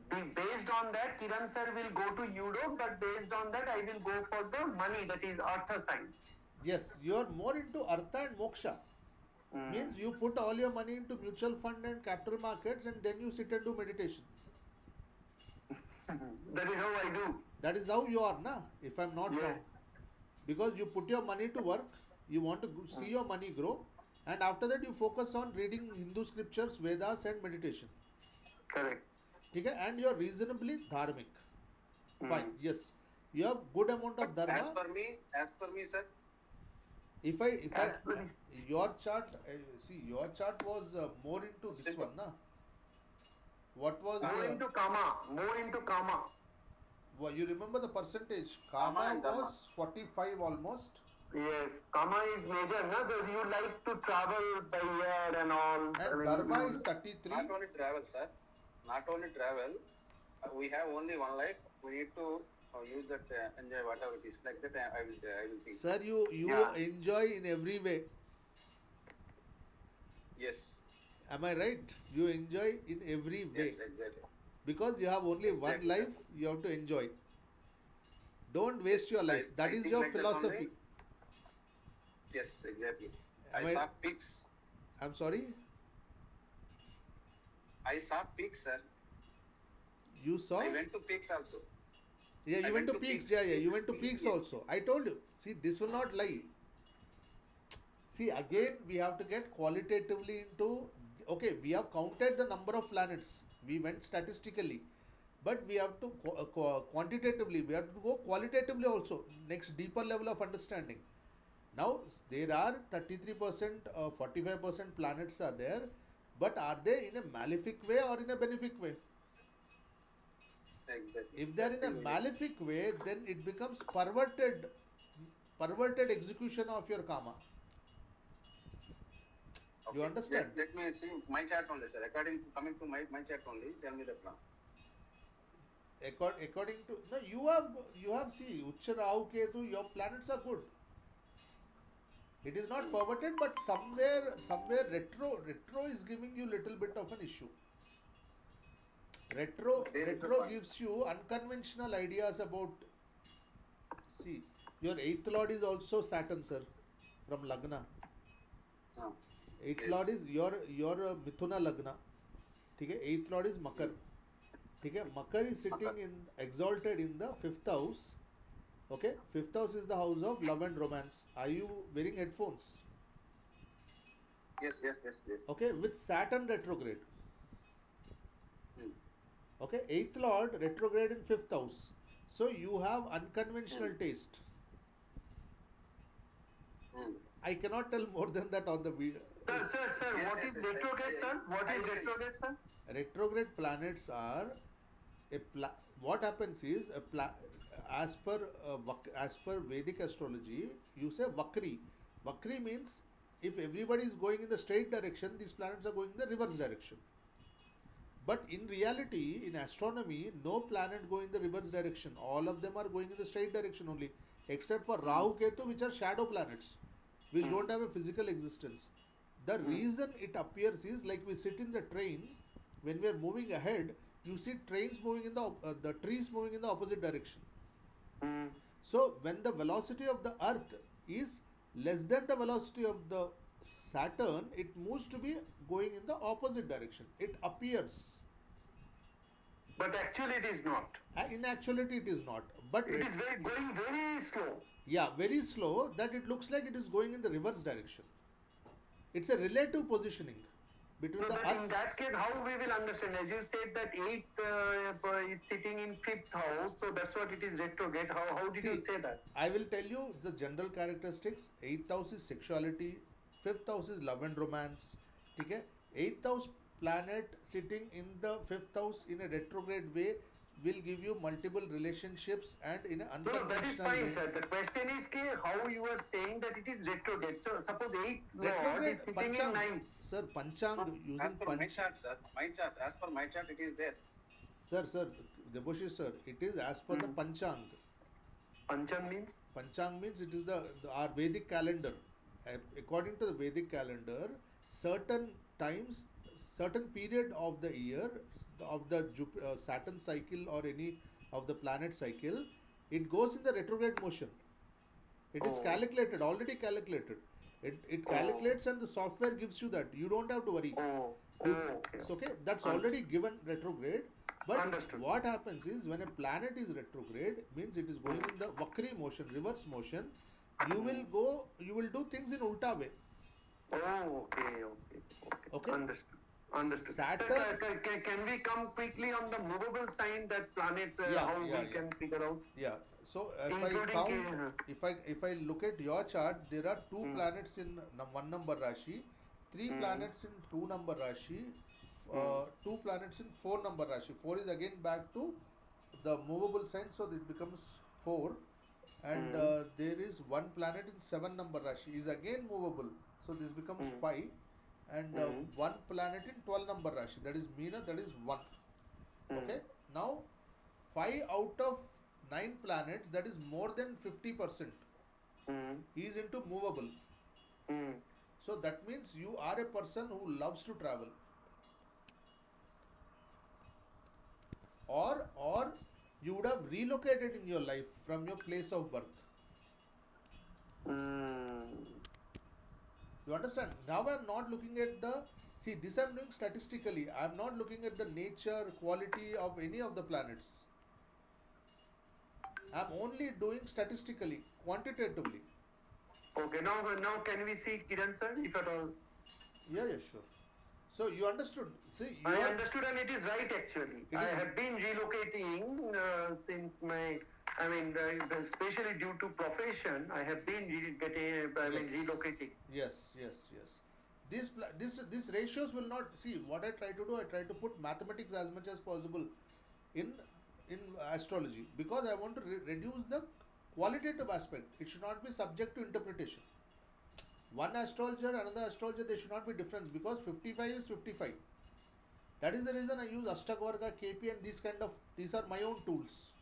Based on that, Kiran sir will go to Europe, but based on that, I will go for the money, that is Artha sign. Yes, you are more into Artha and Moksha. Means you put all your money into mutual fund and capital markets and then you sit and do meditation. That is how I do. That is how you are, na? If I'm not wrong. Because you put your money to work, you want to see your money grow, and after that you focus on reading Hindu scriptures, Vedas and meditation. Correct. Okay? And you are reasonably dharmic. Fine. Yes. you have good amount But of dharma. as per me, sir, If I As per- your chart, see your chart was more into this simple. one, na? What was More into karma. More into karma. you remember the percentage? Karma Karma and dharma. was 45 almost, Yes, karma is major, na? Because you like to travel by air and all. and dharma is 33. Not only travel, sir. Not only travel. We have only one life. We need to use that, enjoy whatever it is. Like that, I will think. Sir, you Yeah. enjoy in every way. Yes. Am I right? You enjoy in every way. Yes, exactly. Because you have only one Exactly, sir. life, you have to enjoy. Don't waste your life. That I is think your like that philosophy. only. Yes, exactly. Am I I- saw pigs. I'm sorry? I saw pigs, sir. You saw? I went to pigs also. Yeah, you I went went to to peaks. peaks. Yeah, you went to peaks Yes. also. I told you. See, this will not lie. See, again, we have to get qualitatively into. Okay, we have counted the number of planets. We went statistically. But we have to quantitatively, we have to go qualitatively also. Next deeper level of understanding. Now, there are 33%, 45% planets are there. But are they in a malefic way or in a benefic way? Exactly. If they are in a malefic way, then it becomes perverted execution of your karma. You understand? Let me see my chart only, sir. Coming to my chart only, tell me the plan. According to no, you have see Ucha Rahu Ketu, your planets are good. It is not perverted, but somewhere retro is giving you little bit of an issue. There is a Retro point. gives you unconventional ideas about. See, your eighth lord is also Saturn, sir, from Lagna. No. Eighth Yes. lord is your Mithuna Lagna. ठीक है? Eighth lord is Makar. ठीक है? Makar is sitting Makar. in exalted in the fifth house. Okay, fifth house is the house of love and romance. Are you wearing headphones? Yes. Okay, with Saturn retrograde. Hmm. Okay, eighth lord retrograde in fifth house. So you have unconventional taste. Hmm. I cannot tell more than that on the video. Sir, Yes, what yes, is yes, retrograde, yes. sir? What I is will tell you. retrograde, sir? Retrograde planets are what happens is as per Vedic astrology, you say Vakri. Vakri means if everybody is going in the straight direction, these planets are going in the reverse direction. But in reality, in astronomy, no planet go in the reverse direction. All of them are going in the straight direction only, except for Rahu Ketu, which are shadow planets, which don't have a physical existence. The reason it appears is like we sit in the train, when we are moving ahead, you see trains moving in the trees moving in the opposite direction. Hmm. So when the velocity of the Earth is less than the velocity of the Saturn, it moves to be going in the opposite direction. It appears. But actually it is not. In actuality, it is not. But It is going very slow. yeah, very slow that it looks like it is going in the reverse direction. It's a relative positioning between So the that in Earth's. that case, how we will understand? As you said that 8 is sitting in fifth house, so that's what it is retrograde. How did you See, say that? I will tell you the general characteristics. Eighth house is sexuality. Fifth house is love and romance. Okay? Eighth house planet sitting in the fifth house in a retrograde way will give you multiple relationships and in an No, that is unconventional fine, way. sir. The question is how you are saying that it is retrograde. So suppose 8 lord Retrograde is sitting Panchang. in 9. Sir, Panchang As using per my Panch. chart, sir. As per my chart, it is there. Sir, Deboshish sir, it is as per the Panchang. Pancham means? Panchang means it is our Vedic calendar. According to the Vedic calendar, certain times, certain period of the year of the Saturn cycle or any of the planet cycle, it goes in the retrograde motion. It is calculated, already calculated. It calculates and the software gives you that. You don't have to worry. Okay. It's okay. That's already given retrograde. But Understood. what happens is when a planet is retrograde, means it is going in the Vakri motion, reverse motion. You will do things in ulta way. Okay. Understood. Saturn- Sir, can we come quickly on the movable sign that planets, Yeah, how yeah, we yeah. can figure out? Yeah. So if I Including count, if I look at your chart, there are two planets in one number Rashi, three planets in two number Rashi, two planets in four number Rashi. Four is again back to the movable sign, so it becomes four. And there is one planet in seven number Rashi is again movable, so this becomes five. And one planet in 12 number Rashi, that is Meena, that is one. Okay, now 5 out of 9 planets, that is more than 50%, is into movable. So that means you are a person who loves to travel, or you would have relocated in your life from your place of birth. You understand? Now I'm not looking at the, see, this I'm doing statistically. I'm not looking at the nature, quality of any of the planets. I'm only doing statistically, quantitatively. Okay, now can we see Kiran sir, if at all? Yeah, sure. So you understood? See, I understood, and it is right actually. I have been relocating since my, especially due to profession, I have been relocating. Yes. These ratios will not, see, what I try to do, I try to put mathematics as much as possible in astrology, because I want to reduce the qualitative aspect. It should not be subject to interpretation. One astrologer, another astrologer, there should not be difference, because 55 is 55. That is the reason I use Ashtak Varga, KP, and these are my own tools.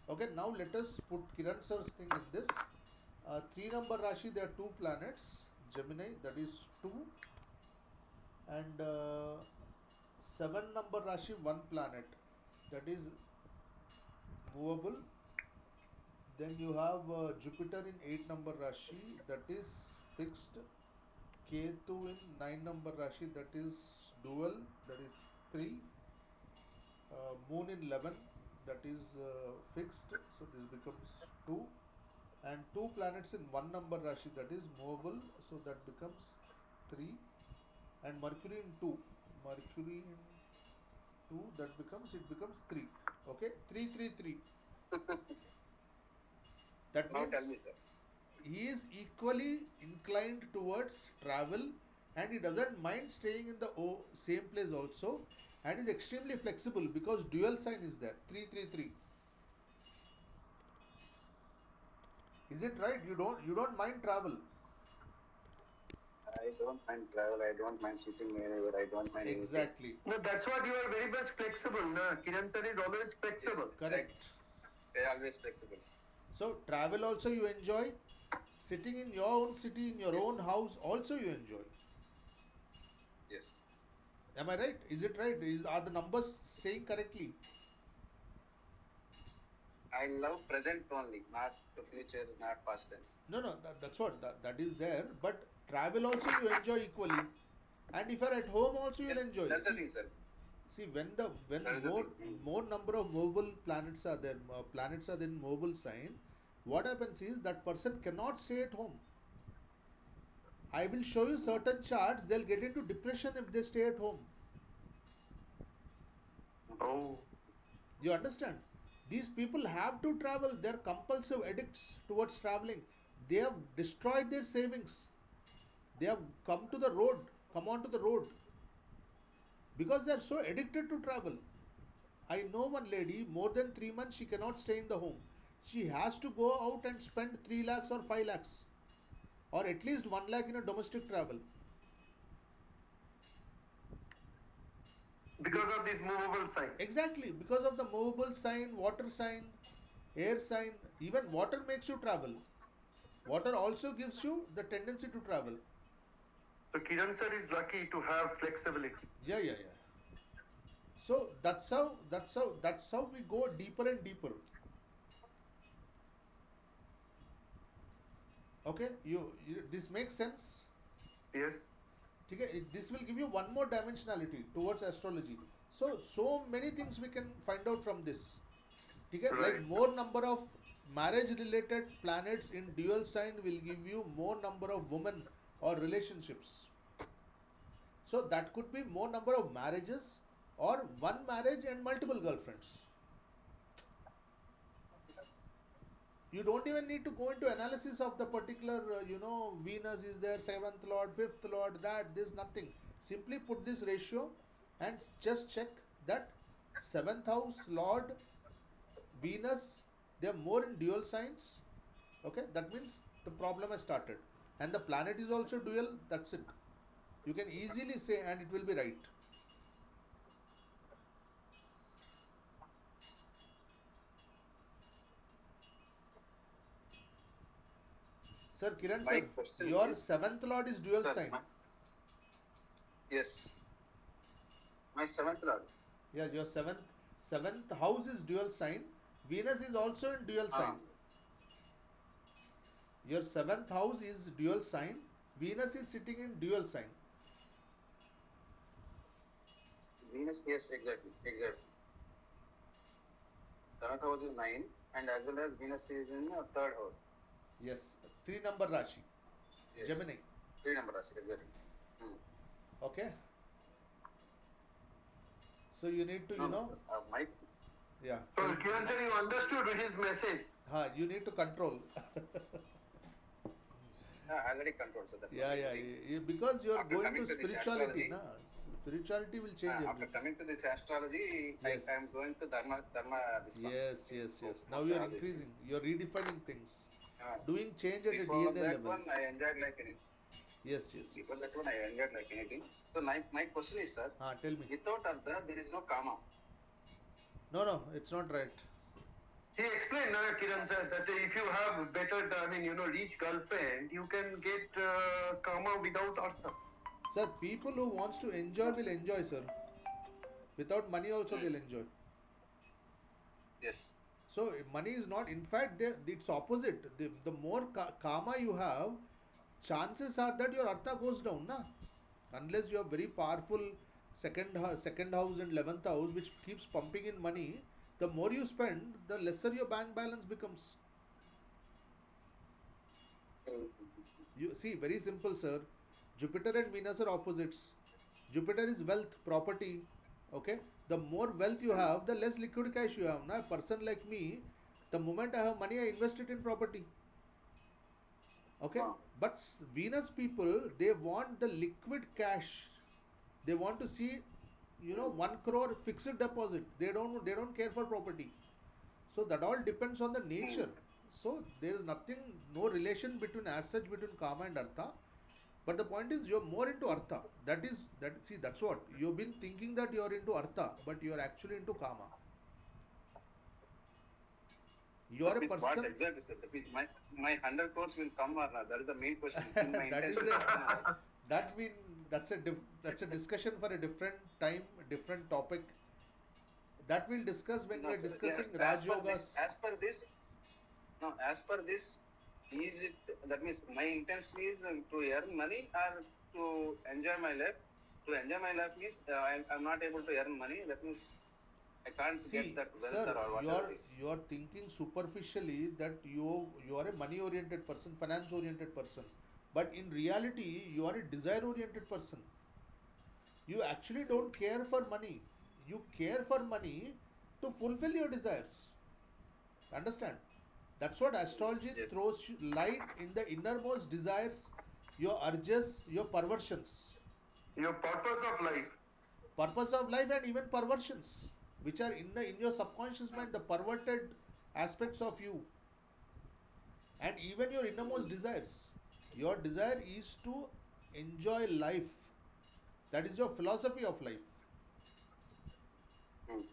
Okay, now let us put Kiran sir's thing in this. 3 number Rashi, there are two planets, Gemini, that is 2, and 7 number Rashi, one planet, that is movable. Then you have Jupiter in 8 number Rashi, that is fixed. Ketu in 9 number Rashi, that is dual, that is 3. Moon in 11, that is fixed, so this becomes 2. And 2 planets in 1 number Rashi, that is movable, so that becomes 3. And Mercury in 2, that becomes 3. Okay, 3, 3, 3. That means he is equally inclined towards travel, and he doesn't mind staying in the same place also, and is extremely flexible because dual sign is there, 3, 3, 3. Is it right? You don't mind travel? I don't mind travel. I don't mind sitting anywhere. I don't mind exactly. No, that's what you are very much flexible. No? Kiran sir is always flexible. Yes, correct. They are always flexible. So travel also you enjoy. Sitting in your own city, in your own house, also you enjoy. Yes. Am I right? Is it right? Are the numbers saying correctly? I love present only, not the future, not past tense. No, that's what, that is there. But travel also you enjoy equally. And if you are at home also you'll enjoy. That's the thing, sir. See, when more number of mobile planets are there, in mobile sign, what happens is that person cannot stay at home. I will show you certain charts, they'll get into depression if they stay at home. Oh. You understand? These people have to travel. They are compulsive addicts towards traveling. They have destroyed their savings. They have come onto the road because they are so addicted to travel. I know one lady, more than 3 months she cannot stay in the home. She has to go out and spend 3 lakhs or 5 lakhs or at least 1 lakh in a domestic travel. Because of this movable sign. Exactly, because of the movable sign, water sign, air sign. Even water makes you travel. Water also gives you the tendency to travel. So Kiran sir is lucky to have flexibility. Yeah. So that's how we go deeper and deeper. Okay, this makes sense? Yes. Okay, this will give you one more dimensionality towards astrology. So many things we can find out from this. Okay, right. Like more number of marriage related planets in dual sign will give you more number of women or relationships. So that could be more number of marriages or one marriage and multiple girlfriends. You don't even need to go into analysis of the particular, Venus is there, 7th lord, 5th lord, that, this, nothing. Simply put this ratio and just check that 7th house lord Venus, they are more in dual signs. Okay, that means the problem has started. And the planet is also dual, that's it. You can easily say, and it will be right. Sir, Kiran My sir, question your is, 7th lord is dual sir, sign. yes, my 7th lord. Yeah, your seventh house is dual sign. Venus is also in dual sign. Your 7th house is dual sign. Venus is sitting in dual sign. Venus, yes, exactly. 7th house is 9, and as well as Venus is in 3rd house. Yes, 3 number Rashi. Yes. Gemini. 3 number Rashi, exactly. Okay. So you need to, My yeah. So Kiran sir, you understood his message. You need to control. already controlled, so that's Yeah. Because you are After going coming to to this spirituality, astrology, spirituality will change after everything. coming to this astrology, Yes. I am going to Dharma. This one. Yes. So, Now you are all these increasing. You are redefining things. Uh, Doing change at a Before DNA that level. one, I enjoyed like anything. Yes. Before that one, I enjoyed like anything. So my question is, sir, Tell me. without Artha, there is no karma. No, it's not right. He explained, Kiran sir, that if you have better, rich girlfriend, you can get karma without artha. Sir, people who wants to enjoy will enjoy, sir. Without money also they'll enjoy. Yes. So money is not, in fact, it's opposite. The more karma you have, chances are that your artha goes down, na? Unless you have very powerful second house and 11th house, which keeps pumping in money. The more you spend, the lesser your bank balance becomes. You see, very simple, sir. Jupiter and Venus are opposites. Jupiter is wealth, property. Okay. The more wealth you have, the less liquid cash you have. Now, a person like me, the moment I have money, I invest it in property. Okay. But Venus people, they want the liquid cash. They want to see, 1 crore fixed deposit. They don't care for property. So that all depends on the nature. So there is no relation as such between karma and artha. But the point is, you're more into artha. That's what you've been thinking, that you're into artha, but you're actually into karma. You are a person. What exactly, sir? That means my 100 crores will come or not? That is the main question. That's a discussion for a different time, different topic. That we'll discuss when we are discussing Raj Yogas. As per this, is it, that means my intention is to earn money or to enjoy my life? To enjoy my life means I'm not able to earn money. That means I can't get that wealth, sir, or whatever. you are thinking superficially that you are a money oriented person, finance oriented person. But in reality, you are a desire oriented person. You actually don't care for money. You care for money to fulfill your desires. Understand? That's what astrology throws light in the innermost desires, your urges, your perversions. Your purpose of life. Purpose of life and even perversions, which are in your subconscious mind, the perverted aspects of you. And even your innermost desires. Your desire is to enjoy life. That is your philosophy of life.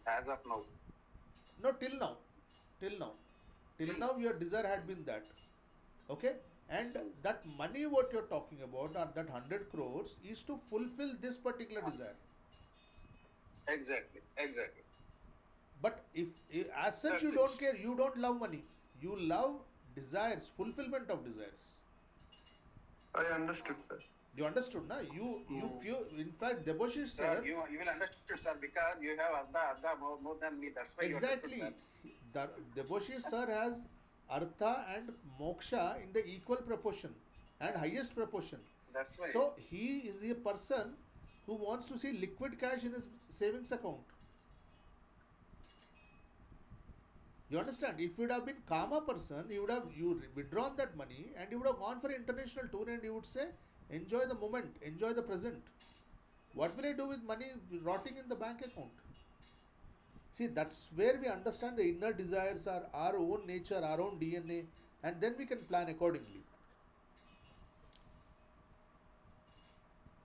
As of now. No, till now. Till now your desire had been that. Okay? And that money what you're talking about, that 100 crores, is to fulfill this particular desire. Exactly. But if as such you don't care, you don't love money. You love desires, fulfillment of desires. I understood, sir. You understood, na? You pure. In fact, Deboshish sir. You will understood, sir, because you have Artha more than me. That's why Exactly. You understood, Deboshish sir has Artha and Moksha in the equal proportion and highest proportion. That's why. So he is a person who wants to see liquid cash in his savings account. You understand? If you would have been calmer person, you withdrawn that money and you would have gone for an international tour and you would say, enjoy the moment, enjoy the present. What will I do with money rotting in the bank account? See, that's where we understand the inner desires are our own nature, our own DNA, and then we can plan accordingly.